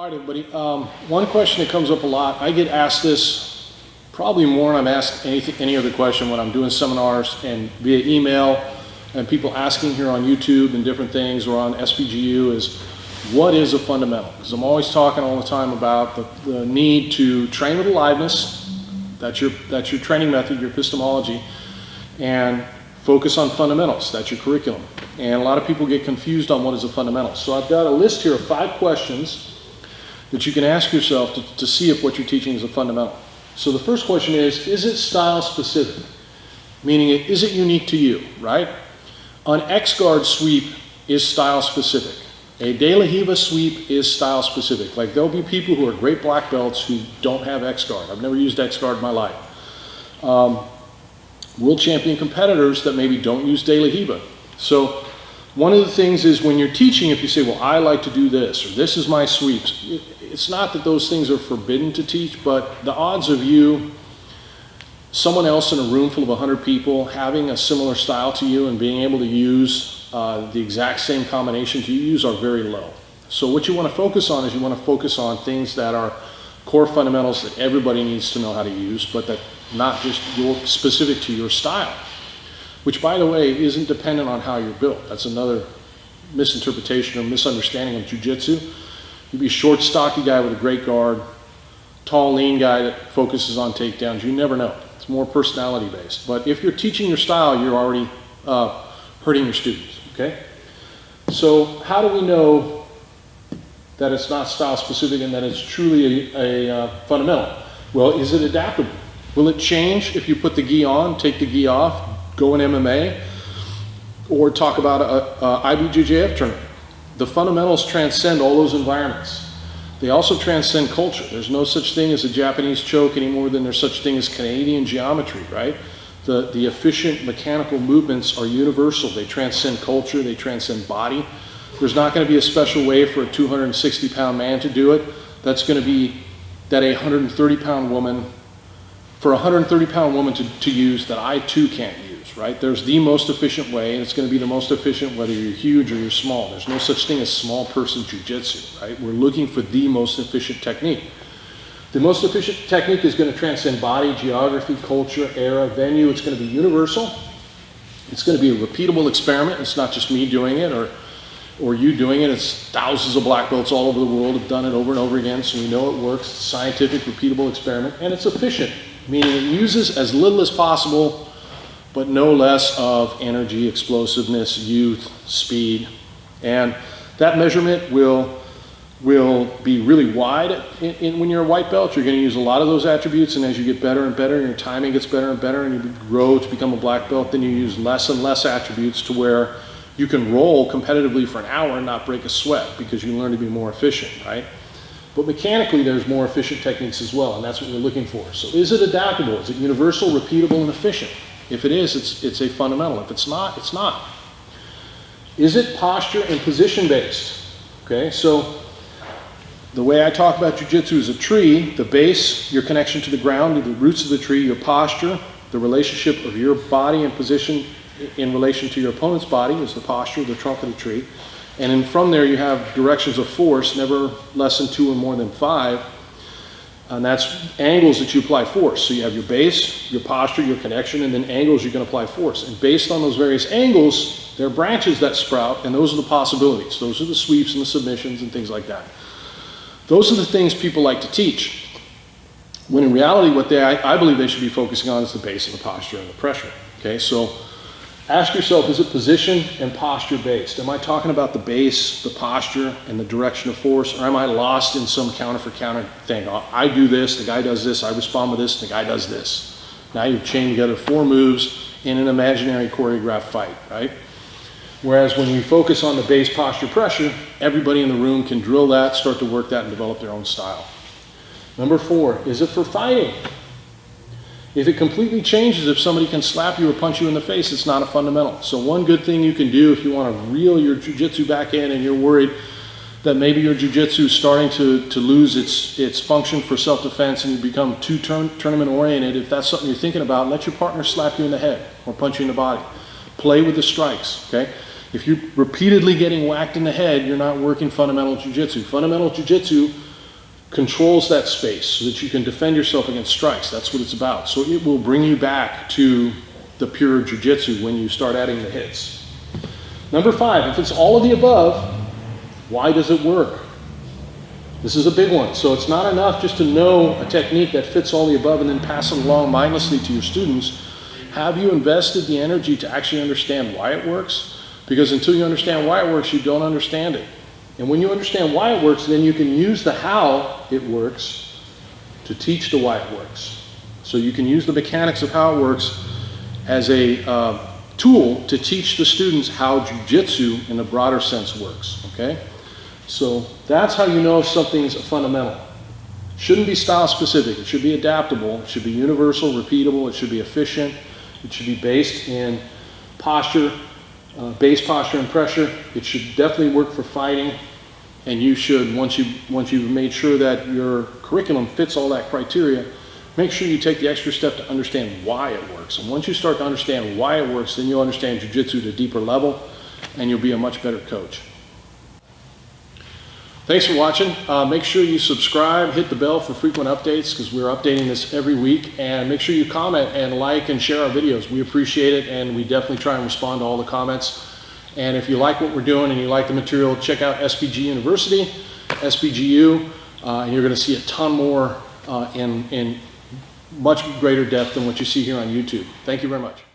All right, everybody. One question that comes up a lot, I get asked this probably more than I'm asked any other question when I'm doing seminars and via email, and people asking here on YouTube and different things or on SBGU is, what is a fundamental? Because I'm always talking all the time about the need to train with aliveness. That's your training method, your epistemology, and focus on fundamentals. That's your curriculum. And a lot of people get confused on what is a fundamental. So I've got a list here of 5 questions that you can ask yourself to see if what you're teaching is a fundamental. So the first question is it style specific? Meaning, is it unique to you, right? An X-guard sweep is style specific. A De La Riva sweep is style specific. Like, there'll be people who are great black belts who don't have X-guard. I've never used X-guard in my life. World champion competitors that maybe don't use De La Riva. So one of the things is when you're teaching, if you say, well, I like to do this, or this is my sweeps, it's not that those things are forbidden to teach, but the odds of you, someone else in a room full of 100 people, having a similar style to you and being able to use the exact same combinations you use are very low. So what you want to focus on is you want to focus on things that are core fundamentals that everybody needs to know how to use, but that not just specific to your style. Which, by the way, isn't dependent on how you're built. That's another misinterpretation or misunderstanding of jiu-jitsu. You'd be a short, stocky guy with a great guard, tall, lean guy that focuses on takedowns. You never know. It's more personality based. But if you're teaching your style, you're already hurting your students, okay? So how do we know that it's not style specific and that it's truly a fundamental? Well, is it adaptable? Will it change if you put the gi on, take the gi off, go in MMA, or talk about a IBJJF tournament? The fundamentals transcend all those environments. They also transcend culture. There's no such thing as a Japanese choke any more than there's such thing as Canadian geometry, right? The efficient mechanical movements are universal. They transcend culture, they transcend body. There's not going to be a special way for a 260-pound man to do it. That's going to be that a 130-pound woman, for a 130-pound woman to use that I too can't use, right? There's the most efficient way, and it's going to be the most efficient whether you're huge or you're small. There's no such thing as small person jiu-jitsu, right? We're looking for the most efficient technique. The most efficient technique is going to transcend body, geography, culture, era, venue. It's going to be universal. It's going to be a repeatable experiment. It's not just me doing it or you doing it. It's thousands of black belts all over the world have done it over and over again, so we know it works. It's a scientific, repeatable experiment, and it's efficient, meaning it uses as little as possible, but no less of energy, explosiveness, youth, speed. And that measurement will be really wide. When you're a white belt, you're going to use a lot of those attributes, and as you get better and better, and your timing gets better and better, and you grow to become a black belt, then you use less and less attributes to where you can roll competitively for an hour and not break a sweat because you learn to be more efficient, right? But mechanically, there's more efficient techniques as well, and that's what we're looking for. So is it adaptable? Is it universal, repeatable, and efficient? If it is, it's a fundamental. If it's not, it's not. Is it posture and position based? Okay, so the way I talk about jiu-jitsu is a tree. The base, your connection to the ground, the roots of the tree, your posture, the relationship of your body and position in relation to your opponent's body is the posture, the trunk of the tree. And then from there you have directions of force, never less than 2 or more than 5. And that's angles that you apply force. So you have your base, your posture, your connection, and then angles you can apply force. And based on those various angles, there are branches that sprout, and those are the possibilities. Those are the sweeps and the submissions and things like that. Those are the things people like to teach. When in reality, what I believe they should be focusing on is the base and the posture and the pressure. Okay, so ask yourself, is it position and posture based? Am I talking about the base, the posture, and the direction of force, or am I lost in some counter for counter thing? I do this, the guy does this, I respond with this, the guy does this. Now you've chained together 4 moves in an imaginary choreographed fight, right? Whereas when we focus on the base, posture, pressure, everybody in the room can drill that, start to work that, and develop their own style. Number 4, is it for fighting? If it completely changes, if somebody can slap you or punch you in the face, it's not a fundamental. So one good thing you can do if you want to reel your jiu-jitsu back in and you're worried that maybe your jiu-jitsu is starting to lose its function for self-defense and you become too tournament oriented, if that's something you're thinking about, let your partner slap you in the head or punch you in the body. Play with the strikes, okay? If you're repeatedly getting whacked in the head, you're not working fundamental jiu-jitsu. Fundamental jiu-jitsu controls that space so that you can defend yourself against strikes. That's what it's about. So it will bring you back to the pure jiu-jitsu when you start adding the hits. Number 5, if it's all of the above, why does it work? This is a big one. So it's not enough just to know a technique that fits all the above and then pass it along mindlessly to your students. Have you invested the energy to actually understand why it works? Because until you understand why it works, you don't understand it. And when you understand why it works, then you can use the how it works to teach the why it works. So you can use the mechanics of how it works as a tool to teach the students how jiu-jitsu in a broader sense works, okay? So that's how you know if something's a fundamental. It shouldn't be style specific. It should be adaptable. It should be universal, repeatable. It should be efficient. It should be based in posture, base posture and pressure. It should definitely work for fighting. And you should, once you've made sure that your curriculum fits all that criteria, make sure you take the extra step to understand why it works. And once you start to understand why it works, then you'll understand jiu-jitsu at a deeper level, and you'll be a much better coach. Thanks for watching. Make sure you subscribe, hit the bell for frequent updates, because we're updating this every week. And make sure you comment and like and share our videos. We appreciate it, and we definitely try and respond to all the comments. And if you like what we're doing and you like the material, check out SBG University, SBGU, and you're going to see a ton more in much greater depth than what you see here on YouTube. Thank you very much.